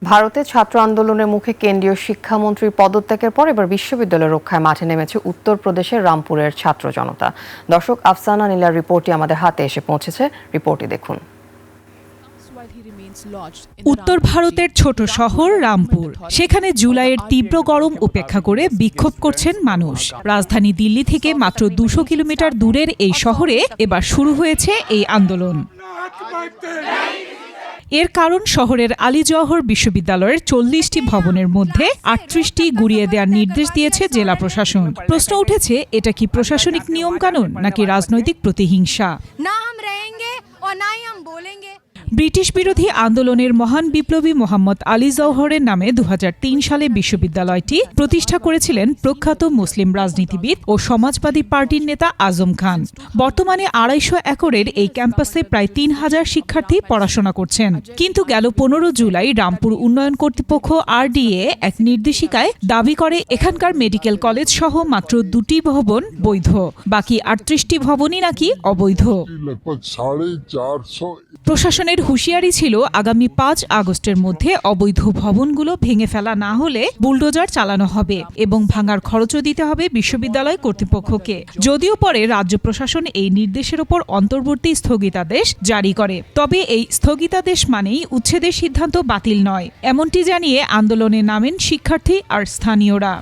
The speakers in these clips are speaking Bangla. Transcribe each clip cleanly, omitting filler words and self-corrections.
ভারতে ছাত্র আন্দোলনের মুখে কেন্দ্রীয় শিক্ষামন্ত্রীর পদত্যাগের পর এবার বিশ্ববিদ্যালয় রক্ষায় মাঠে নেমেছে উত্তরপ্রদেশের রামপুরের ছাত্র জনতা। দর্শক, আফসানা নীলার রিপোর্টটি আমাদের হাতে এসে পৌঁছেছে। রিপোর্টটি দেখুন। উত্তর ভারতের ছোট শহর রামপুর, সেখানে জুলাইয়ের তীব্র গরম উপেক্ষা করে বিক্ষোভ করছেন মানুষ। রাজধানী দিল্লি থেকে মাত্র 200 কিলোমিটার দূরের এই শহরে এবার শুরু হয়েছে এই আন্দোলন। এর কারণ, শহরের আলী জওহর বিশ্ববিদ্যালয়ের 40টি ভবনের মধ্যে 38টি গুড়িয়ে দেওয়ার নির্দেশ দিয়েছে জেলা প্রশাসন। প্রশ্ন উঠেছে, এটা কি প্রশাসনিক নিয়ম কানুন নাকি রাজনৈতিক প্রতিহিংসা? ব্রিটিশ বিরোধী আন্দোলনের মহান বিপ্লবী মোহাম্মদ আলী জওহরের নামে 2003 সালে বিশ্ববিদ্যালয়টি প্রতিষ্ঠা করেছিলেন প্রখ্যাত মুসলিম রাজনীতিবিদ ও সমাজবাদী পার্টির নেতা আজম খান। বর্তমানে 250 একরের এই ক্যাম্পাসে প্রায় 3000 শিক্ষার্থী পড়াশোনা করছেন। কিন্তু গেল 15 জুলাই রামপুর উন্নয়ন কর্তৃপক্ষ RDA এক নির্দেশিকায় দাবি করে এখানকার মেডিকেল কলেজ সহ মাত্র 2টি ভবন বৈধ, বাকি 38টি ভবনই নাকি অবৈধ। প্রশাসনের হুঁশিয়ারি ছিল, আগামী 5 আগস্টের মধ্যে অবৈধ ভবনগুলো ভেঙে ফেলা না হলে বুলডোজার চালানো হবে এবং ভাঙার খরচও দিতে হবে বিশ্ববিদ্যালয় কর্তৃপক্ষকে। যদিও পরে রাজ্য প্রশাসন এই নির্দেশের ওপর অন্তর্বর্তী স্থগিতাদেশ জারি করে। তবে এই স্থগিতাদেশ মানেই উচ্ছেদের সিদ্ধান্ত বাতিল নয়, এমনটি জানিয়ে আন্দোলনে নামেন শিক্ষার্থী আর স্থানীয়রা।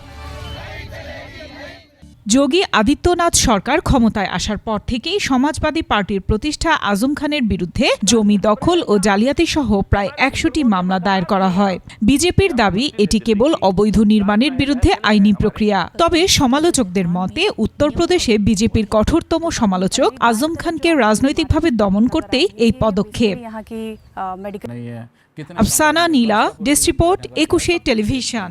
যোগী আদিত্যনাথ সরকার ক্ষমতায় আসার পর থেকেই সমাজবাদী পার্টির প্রতিষ্ঠা আজম খানের বিরুদ্ধে জমি দখল ও জালিয়াতি সহ প্রায় 100টি মামলা দায়ের করা হয়। বিজেপির দাবি, এটি কেবল অবৈধ নির্মাণের বিরুদ্ধে আইনি প্রক্রিয়া। তবে সমালোচকদের মতে, উত্তরপ্রদেশে বিজেপির কঠোরতম সমালোচক আজম খানকে রাজনৈতিকভাবে দমন করতেই এই পদক্ষেপ। আফসানা নীলা, ডেস্ক রিপোর্ট, 21 টেলিভিশন।